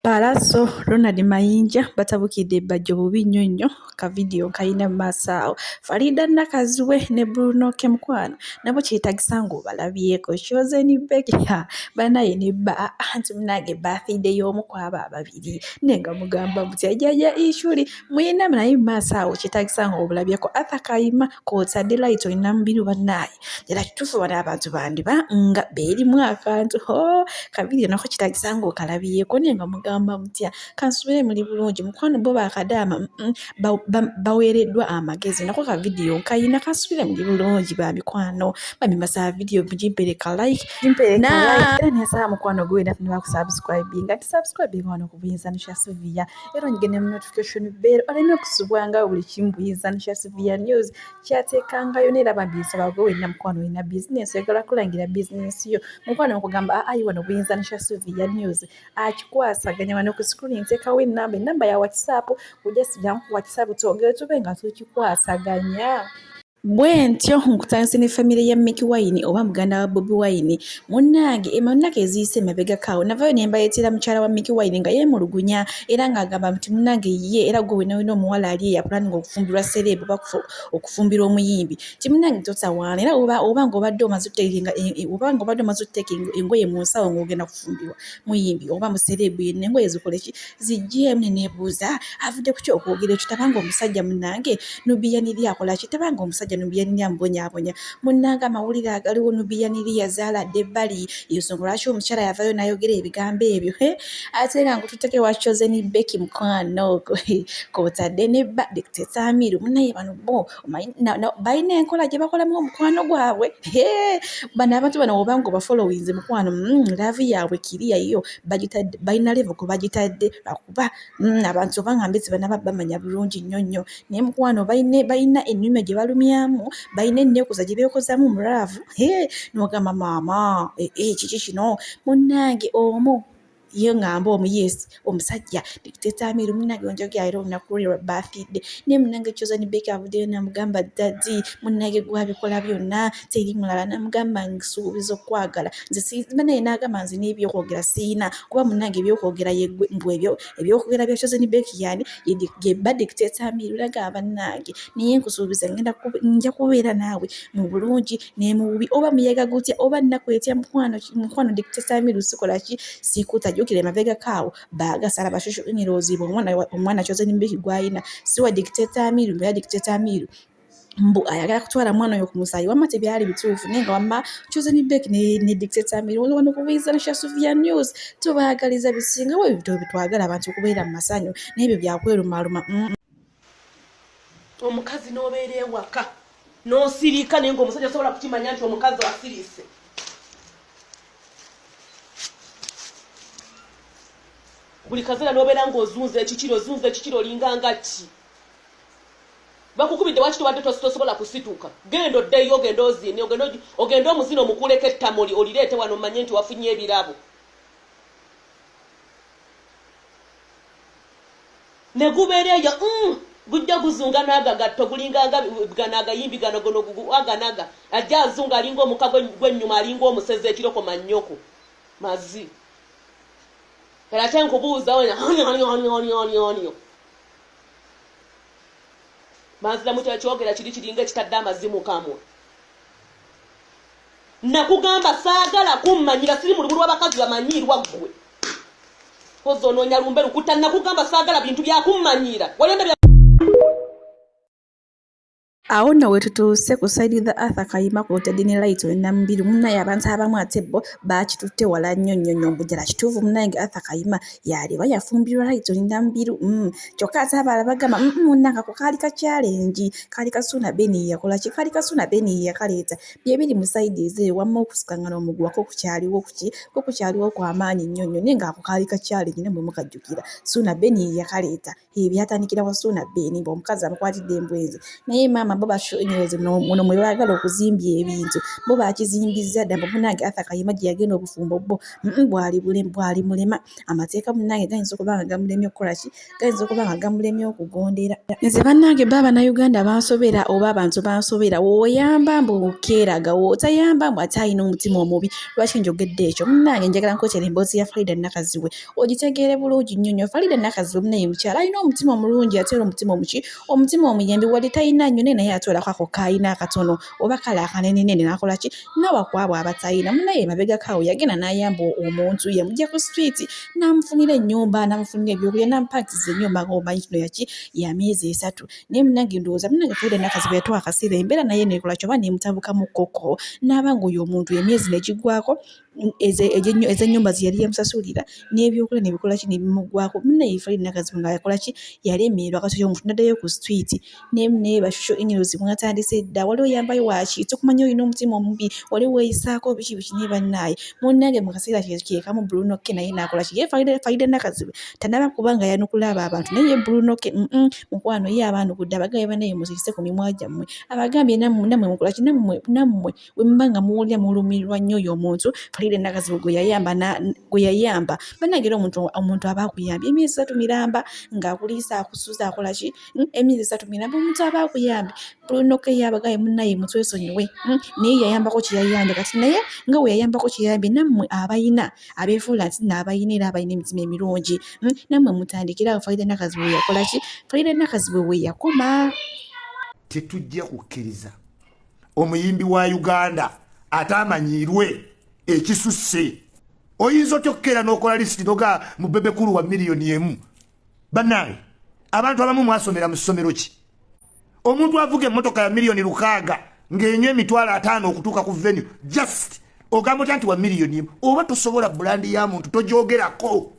Pallaso Ronald Mayinja batabukidde bajjo bubi nnyo ka video kayina mu maaso awo. Faridah Nakazibwe ne Bruno K nabo kyetagisa ng'obalabyeko kyoze ni Bekia banaye ne ba anti munange birthday y'omu ku abo ababiri nenga mugamba mutya jjaja ishuli muyina naye mu maaso awo kyetagisa ng'obulabyeko Auther Kayima kw'otadde Lyton Nambiru banaye era kituufu bano abantu bandiba nga beerimu akantu ka video nako kyetagisa ng'okalabyeko nenga mugamba mutya kansubire muli bulungi mukwano bo bakadaama baweereddwa amagezi nako ka video kayina kansubire muli bulungi ba mikwano bamimasa video mugimpereka like era nesaba mukwano gwe na tuniba kusubscribinga tisubscribing wano ku buyinzanisha Sylvia era ngene mu notification bell oleme okusubwanga buli kimu buyinzanisha Sylvia news kyateekangayo neera bambisaba gwe wenna mukwano wena business oyagala kulangira business yo mukwano okugamba ayi wano buyinzanisha Sylvia news akikwasaganya wano ku screen nteekawo enamba ya WhatsApp ujja sijjamu ku WhatsApp twogere tube nga tukikwasaganya. Bwentyo nkutandise ne family ya Mickey Wine oba muganda wa Bobi Wine munnange emannake eziyise emabegakaawo navayo ne mbayeetera mukyala wa Mickey Wine nga yeemulugunya era ng'agamba nti munnange ye era gwe wena omuwala ali yapulaninga okufumbirwa serebu oba okufumbirwa omuyimbi ti munnange totawaana era oba ng'obadde omaze okuteeka engoye mu nsawo ng'ogenda kufumbirwa muyimbi oba muserebu yenna engoye zikole ki zijjeemu ne neebuuza avudde ku ki okwogera ekyo tabanga omusajja munnange nubiyaniri akola ki tabanga omusajja nubiyaniri amubonyaabonya munnange amawulire agaliwo nubiyaniri yazaaladde ebbali eyo nsonga lwaki omukyala yavayo n'ayogera ebigambo ebyo ate nga ngututeke wakyoze ni Beki mukwano kw'otadde ne Dictator munnaye bano bo balina enkola gye bakolamu omukwano gwabwe bano abantu bano oba nga obafollowinze mukwano laavi yaabwe kiriya yo balina level kwe bagitadde lwakuba abantu oba nga mbezi banaba bamanya bulungi nnyo naye mukwano balina ennimi gye balumyamu balina enneekuza gye beekozaamu mu laavu n'ogamba maama kiki kino munnange omu yo ngamba omuyesi omusajja Dictator munnange onjogera era olunaku lwe lwa birthday naye munnange kyoza ni Beki avuddeyo namugamba dadi munnange gwabikola byonna teri mulala namugamba nsuubiza okwagala nze banaye n'agamba nze n'ebyokwogera siina kuba munnange ebyokwogera mbw ebyokwogera bya kyoza ni Beki yani yebba Dictator nagamba bannange naye nkusuubiza nja kubeera naawe mu bulungi ne mu bubi oba muyaga gutya oba nnaku etya mukwano Dictator sikola ki sikuta jukire mabega kaawo bagasala bashushu nirozibwa omwana kyoze ni Beki gwayina siwa Dictator ya Dictator mbu ayagala kutwala mwana oyo ku musaayi wamma tebyali bituufu naye nga wamma kyoze ni Beki ne Dictator wano ku buyinzanisha Sylvia news tubaagaliza bisinga we bitwagala abantu okubeera mu masanyu n'ebyo byakwerumaaluma omukazi n'obeera ewaka n'osirika naye ng'omusajja osobola kukimanya nti omukazi asirise buli kaseera n'obeera ng'ozunza ekikiro olinganga ki bakukubidde waki tubadde tosobola kusituka genda oddeyo ogenda ozine ogenda omuzina omukuuleko ettamoli olireete wano omanye nti wafunye ebirabo ne gubeera eyo gujja guzunga n'agagatto gulinganga gano agayimbi gano aganaga ajja azunga alinga omuka gwennyuma alinga omusezi ekiroko mannyoko mazi era ate nkubuuza onyo maziramu kyokera kiringa ekitadde amazzi mu kamwa nakugamba saagala kummanyira siri mu lubulu lw'abakazi bamanyirwa ggwe kozi onoonya lumbe lukuta nakugamba saagala bintu byakummanyira walembe awo nno we tutuuse ku saidi the Auther Kayima kw'otadde ne Lyton Nambiru munnaye abantu abamu ate bo bakitutte wala nnyo mbujala kituufu munnaye Auther Kayima yaleba yafumbirwa Lyton Nambiru kyokka ate abalala bagamba munnange ako kaali ka challenge kaali kasuuna beni yakola ki kaali kasuuna beni yakaleeta bye biri mu saidi ezo wamma okusukangana omuguwa ko kukyaliwo kw'amaanyi nnyo naye ng'ako kaali ka challenge ne bwe mukajjukira suuna beni yakaleeta byatandikira wa suuna beni ng'omukazi amukwatidde embwenzi naye maama bo bashoonyereze muno mwe baagala okuzimbya ebintu bo bakizimbiza dda munange Auther Kayima gye yagenda obufumbo bo bwali mulema amateeka munange gayinza okuba nga gamulemye okukola ki gayinza okuba nga gamulemye okugondera nze bannange b'Abannayuganda bansobera oba abantu bansobera w'oyamba mbu okeeraga w'otayamba mbu ate alina omutima omubi lwaki njogedde ekyo munange njagala nkwetera emboozi ya Faridah Nakazibwe ogitegeere bulungi nnyo Faridah Nakazibwe munaye mukyala alina omutima omulungi ate era omutima omuki omutima omuyembi wali talina nnyo naye naye atwalako ako kaayina akatono oba kale akanenenene n'akola ki nawa kwabo abatayina munaye mabegakaawo yagenda n'ayamba omuntu yamugya ku street n'amufunira ennyumba n'amufunira ebyokulya n'amupaakiriza ennyumba ng'omanyi kino yaki ya myezi 3 naye munange ndowooza munange Faridah Nakazibwe yatuwa akaseera embeera naye nekola kyoba nemutabuka mu kkoko n'aba ng'oyo omuntu emyezi negigwako ez'ennyumba ze yali yamusasulira n'ebyokulya nebikola ki nebimugwako munaye Faridah Nakazibwe nga yakola ki yalemererwa kati omuntu n'addayo ku street naye basosho enyirozi mwatandise dda wali oyambayo waki tukumanya olina omutima omubi wali weeyisaako biki ne bannaye munnange mu kaseera kyekamu Bruno K naye n'akola ki ye Faridah Nakazibwe tanaba kubanga yanukula abo abantu naye Bruno K mukwano ye abaanukudde abagambye bannaye musirise ku mimwa gyammwe abagambye nammwe mukola ki nammwe bwe muba nga muwulira mulumirirwa nnyo oyo omuntu Faridah Nakazibwe gwe yayamba bannange era omuntu aba akuyambye emyezi 3 miramba ng'akuliisa akusuza akola ki emyezi 3 miramba omuntu aba akuyambye Bruno K yabagambye munnaye mutwesonyiwe naye yayambako kye yayambye kati naye nga we yayambako kye yayambye nammwe abayina abeefuula nti n'abayina era abayina emitima emirungi nammwe mutandikira Faridah Nakazibwe yakola ki Faridah Nakazibwe we yakoma tetujja kukkiriza omuyimbi wa Uganda atamanyirwe ekisusse oyinza otyokera n'okola lisiti noga mu bebekulu wa miliyoni emu bannange abantu abamu mwasomera mu ssomero ki omuntu avuga emmotoka ya miliyoni 600 ng'enywa emitwalo 5 okutuuka ku venue just ogamba otya nti wa miliyoni emu oba tosobola bulandi ya muntu tojogerako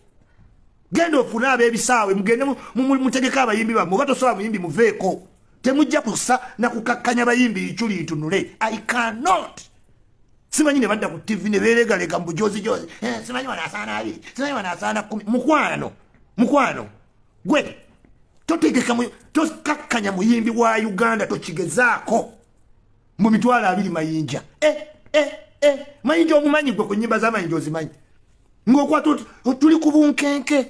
genda ofune ab'ebisaawe mugende mutegeka abayimbi bammwe oba tosobola muyimbi muveeko temujja kusa na kukakkanya bayimbi ichuli itunule I cannot simanyi ne badda ku TV ne beregalega mu bujozi simanyi wanasaana 2 simanyi wanasaana 10 mukwano gwe totegeka tokakkanya muyimbi wa Uganda tokigezaako mu mitwalo 2 mayinja mayinja omumanyi gwe ku nnyimba z'amayinja ozimanyi ng'okwa tuli ku bunkenke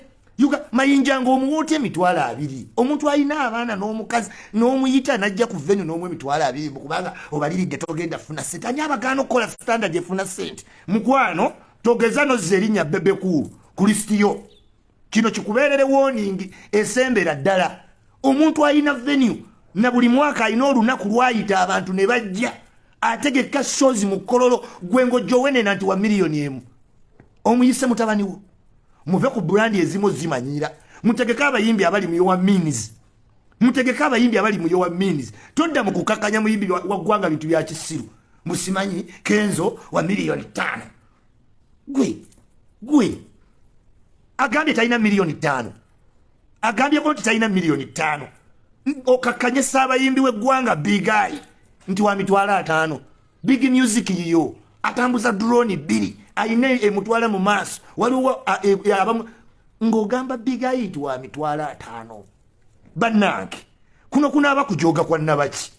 mayinja ng'omuwoota emitwalo 2 omuntu alina abaana n'omukazi n'omuyita najja ku venue n'omwe emitwalo 2 kubanga obaliridde togenda funa sente ani abagaana okukola standard efuna sente mukwano togeza nozza erinnya bebekulu ku lisitiyo kino kikubeerere warning esembera ddala omuntu alina venue na buli mwaka alina olunaku lwayita abantu ne bajja ategeka shows mu kololo gwengo jowenena nti wa miliyoni emu omuyise mutabani wo muve ku brand ezimu zimanyira mutegeka abayimbi abali mu yowa means mutegeka abayimbi abali mu yowa means todda mu kukakanya muyimbi wa gwanga bintu bya kisiru musimanyi Kenzo wa miliyoni 5 gwe agambye talina miliyoni 5 agambye ko talina miliyoni 5 okakanye abayimbi we gwanga big guy nti wa mitwalo 5 big music yiyo atambuza drone 2 aine emutwala mu maaso waliwo abamu ng'ogamba big guy nti wa mitwalo 5 bannange kuno abakujoga kwa nabaki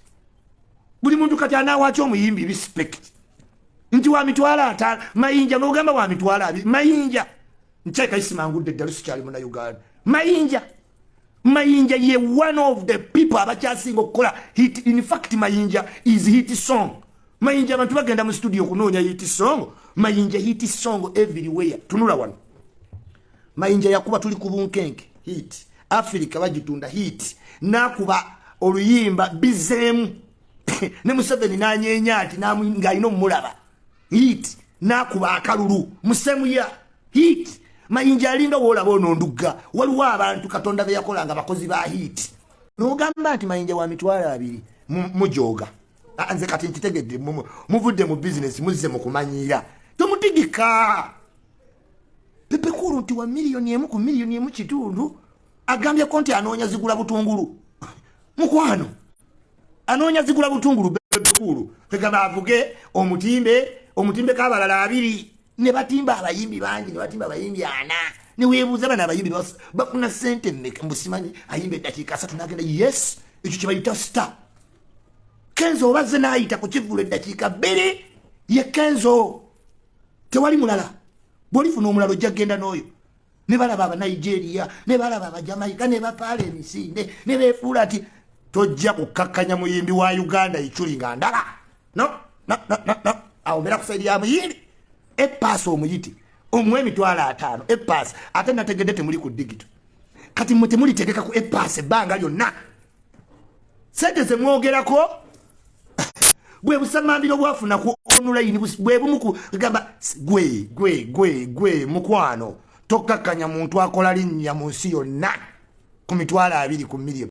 buli muntu kati anawaacho omuyimbi respect nti wa mitwalo 5 mayinja ng'ogamba wa mitwalo 2 mayinja ncheka isimangudde dalusi kyali mu Uganda mayinja ye one of the people abakyasinga okukola hit. In fact mayinja is hit song. Mayinja abantu bagenda mu studio kunoonya hit song. Mayinja hit song everywhere. Tunula wano mayinja yakuba tuli ku bunkenke hit Africa bagitunda hit nakuba oluyimba bizemu ne Museveni nanyenya ati nga ino mulaba hit nakuba akalulu musemu ya hit mayinja alinga wola bono nduga waliwo abantu Katonda be yakolanga bakozi ba hit nogamba ati mayinja wa mitwalo 2 mujoga anze kati nkitegedde muvudde mu business muzze mu kumanyira tomutigika pepe kuru nti wa miliyoni emu ku miliyoni emu kitundu agambye konti anoonya zigula butungulu mukwano anoonya zigula butungulu pepe kuru tegamba avuge omutimbe kabalala 2 ne batimba abayimbi bangi ne batimba abayimbi 4 ne weebuuza bana abayimbi bafuna sente mmeka mbusimanyi ayimbe dakika 3 nagenda yes ekyo kibayita star Kenzo obaze naayita ku kivulo eddakiika 2 ye Kenzo tewali mulala bwolifuna omulala ojja genda n'oyo ne balaba aba Nigeria ne balaba aba Jamaica ne bapaala emisinde ne beefuula ati tojja kukakkanya muyimbi wa Uganda ichuli nga ndala no awo mera kusaidi ya muyimbi epaaso omuyiti omwe emitwalo 5 epaasi ate nategedde temuli ku digito kati mwe temuliteekeka ku epaasi ebbanga lyonna sente ze mwogerako bwe busamambiro bwafuna ku online bwe bumu kugamba gwe mukwano tokkakkanya muntu akola linnya mu nsi yonna ku mitwalo 20 ku million